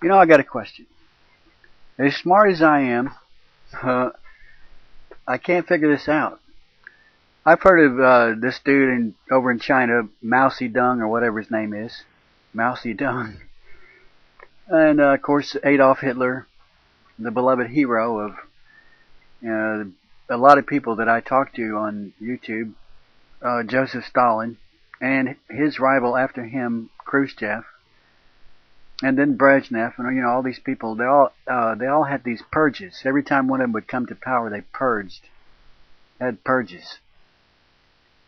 I got a question. As smart as I am, uh, I can't figure this out. I've heard of this dude over in China, Mao Zedong or whatever his name is, Mao Zedong, and of course Adolf Hitler, the beloved hero of a lot of people that I talk to on YouTube, Joseph Stalin, and his rival after him, Khrushchev, and then Brezhnev, and all these people. They all had these purges. Every time one of them would come to power, they had purges.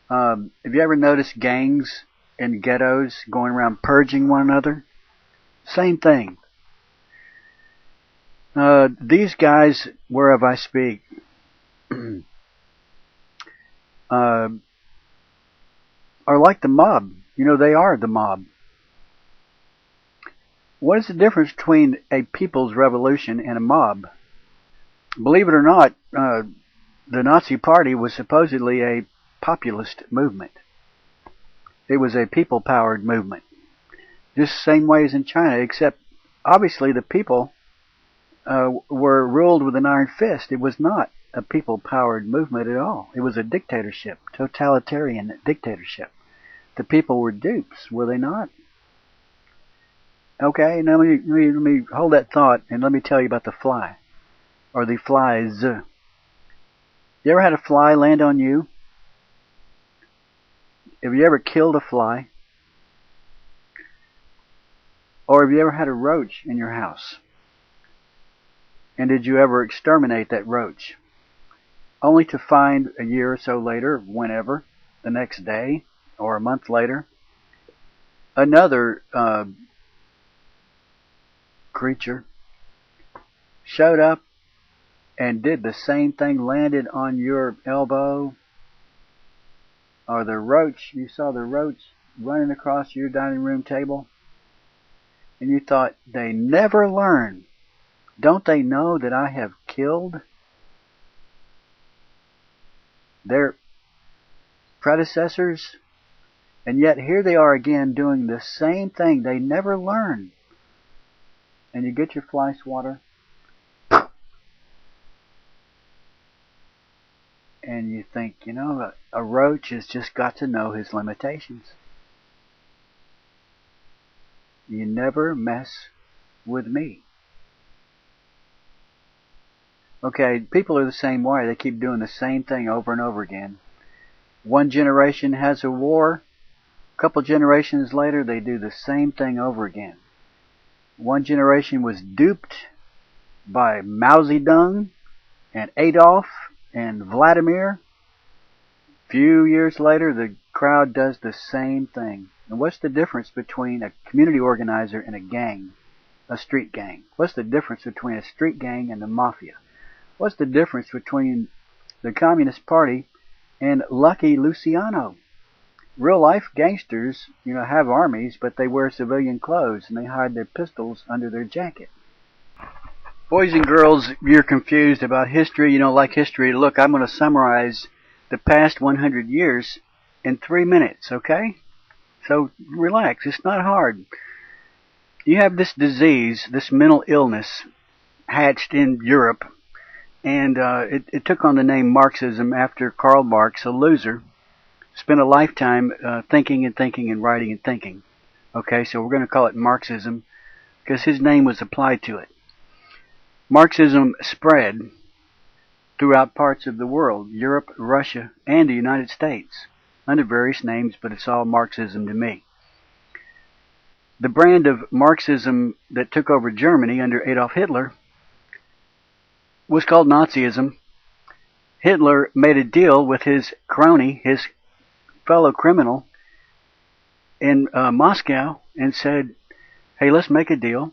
Have you ever noticed gangs and ghettos going around purging one another? Same thing. These guys, whereof I speak, are like the mob. They are the mob. What is the difference between a people's revolution and a mob? Believe it or not, the Nazi Party was supposedly a populist movement. It was a people-powered movement. Just the same way as in China, except obviously the people were ruled with an iron fist. It was not a people-powered movement at all. It was a dictatorship, totalitarian dictatorship. The people were dupes, were they not? Okay, now let me hold that thought and let me tell you about the fly, or the flies. You ever had a fly land on you? Have you ever killed a fly? Or have you ever had a roach in your house? And did you ever exterminate that roach? Only to find a year or so later, whenever, the next day, or a month later, another creature showed up and did the same thing, landed on your elbow, or you saw the roach running across your dining room table, and you thought, they never learn. Don't they know that I have killed their predecessors? And yet here they are again doing the same thing. They never learn. And you get your fly swatter, and you think, a roach has just got to know his limitations. You never mess with me. Okay, people are the same way. They keep doing the same thing over and over again. One generation has a war. A couple generations later, they do the same thing over again. One generation was duped by Mao Zedong and Adolf and Vladimir. Few years later, the crowd does the same thing. And what's the difference between a community organizer and a gang, a street gang? What's the difference between a street gang and the mafia? What's the difference between the Communist Party and Lucky Luciano? Real-life gangsters, have armies, but they wear civilian clothes and they hide their pistols under their jacket. Boys and girls, you're confused about history. You don't like history. Look, I'm going to summarize the past 100 years in 3 minutes, okay? So relax. It's not hard. You have this disease, this mental illness, hatched in Europe, and it took on the name Marxism after Karl Marx, a loser, spent a lifetime thinking and thinking and writing and thinking. Okay, so we're going to call it Marxism because his name was applied to it. Marxism spread throughout parts of the world, Europe, Russia, and the United States, under various names, but it's all Marxism to me. The brand of Marxism that took over Germany under Adolf Hitler was called Nazism. Hitler made a deal with his crony, his fellow criminal in Moscow, and said, hey, let's make a deal.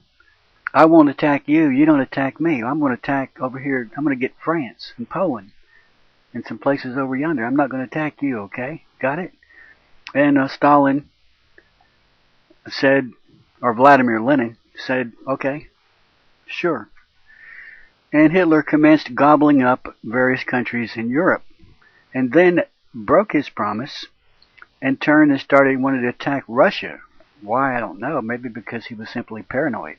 I won't attack you. You don't attack me. I'm going to attack over here. I'm going to get France and Poland and some places over yonder. I'm not going to attack you, okay? Got it? And Stalin said, or Vladimir Lenin said, okay, sure. And Hitler commenced gobbling up various countries in Europe, and then broke his promise and turned and wanted to attack Russia. Why, I don't know. Maybe because he was simply paranoid.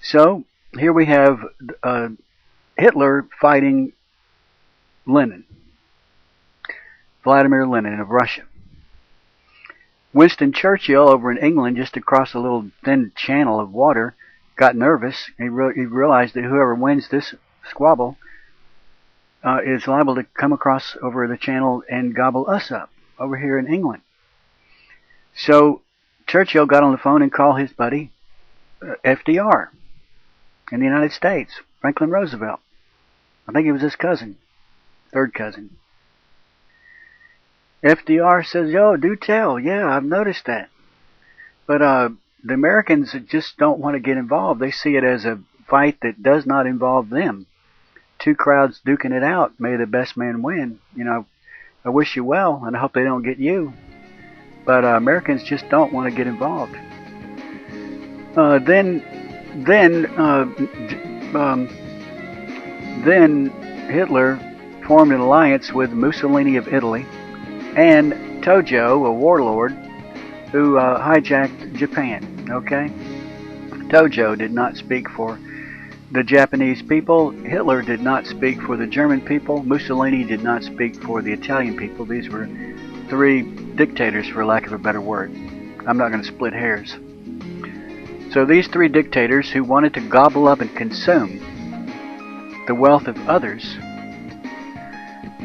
So here we have Hitler fighting Lenin, Vladimir Lenin of Russia. Winston Churchill over in England, just across a little thin channel of water, got nervous. He realized that whoever wins this squabble is liable to come across over the channel and gobble us up over here in England. So Churchill got on the phone and called his buddy FDR in the United States, Franklin Roosevelt. I think he was his cousin, third cousin. FDR says, "Yo, do tell. Yeah, I've noticed that. But the Americans just don't want to get involved. They see it as a fight that does not involve them. Two crowds duking it out. May the best man win. You know, I wish you well, and I hope they don't get you. But Americans just don't want to get involved." Then Hitler formed an alliance with Mussolini of Italy and Tojo, a warlord, who hijacked Japan. Okay, Tojo did not speak for the Japanese people. Hitler did not speak for the German people. Mussolini did not speak for the Italian people. These were three dictators, for lack of a better word. I'm not going to split hairs. So these three dictators who wanted to gobble up and consume the wealth of others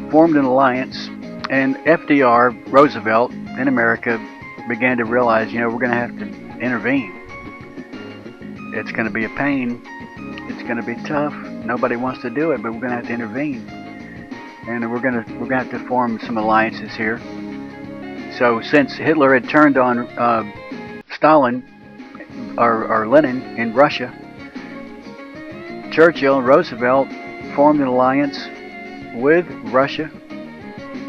formed an alliance, and FDR, Roosevelt, in America began to realize, you know, we're going to have to intervene. It's going to be a pain. It's going to be tough. Nobody wants to do it, but we're going to have to intervene. And we're going to have to form some alliances here. So since Hitler had turned on Stalin or Lenin in Russia, Churchill and Roosevelt formed an alliance with Russia,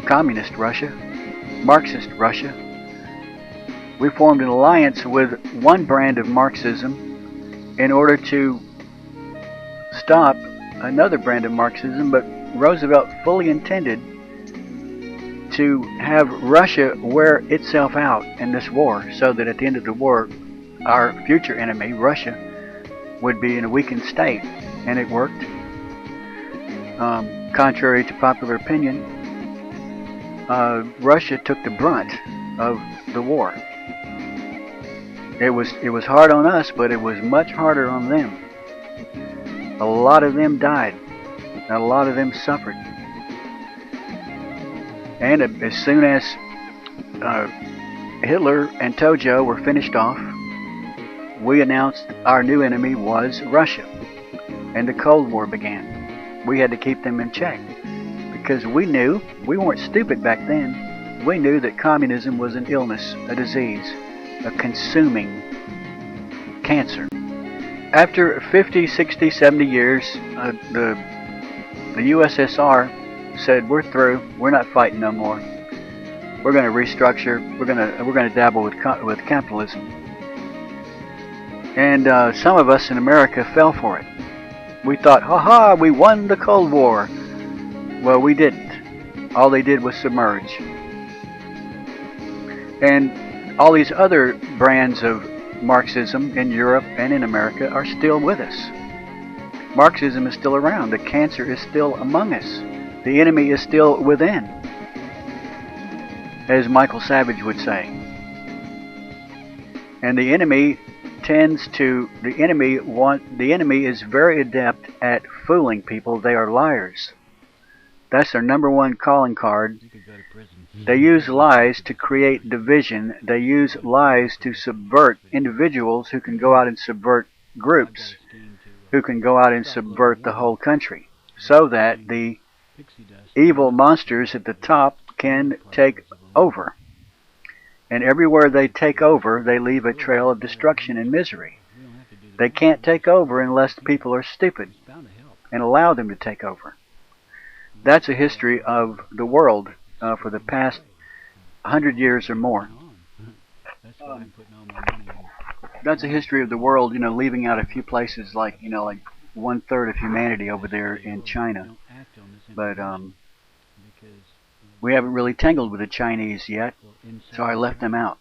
communist Russia, Marxist Russia. We formed an alliance with one brand of Marxism in order to stop another brand of Marxism, but Roosevelt fully intended to have Russia wear itself out in this war, so that at the end of the war, our future enemy, Russia, would be in a weakened state. And it worked. Contrary to popular opinion, Russia took the brunt of the war. It was hard on us, but it was much harder on them. A lot of them died, and a lot of them suffered. And as soon as Hitler and Tojo were finished off, we announced our new enemy was Russia, and the Cold War began. We had to keep them in check, because we knew, we weren't stupid back then, we knew that communism was an illness, a disease, a consuming cancer. After 50, 60, 70 years, the USSR said, we're through, we're not fighting no more. We're going to restructure, we're going to dabble with capitalism. And some of us in America fell for it. We thought, ha-ha, we won the Cold War. Well, we didn't. All they did was submerge. And all these other brands of Marxism in Europe and in America are still with us. Marxism is still around. The cancer is still among us. The enemy is still within, as Michael Savage would say. And the enemy the enemy is very adept at fooling people. They are liars. That's their number one calling card. They use lies to create division. They use lies to subvert individuals who can go out and subvert groups, who can go out and subvert the whole country, so that the evil monsters at the top can take over. And everywhere they take over, they leave a trail of destruction and misery. They can't take over unless the people are stupid and allow them to take over. That's a history of the world for the past 100 years or more. That's a history of the world, leaving out a few places like 1/3 of humanity over there in China. But we haven't really tangled with the Chinese yet, so I left them out.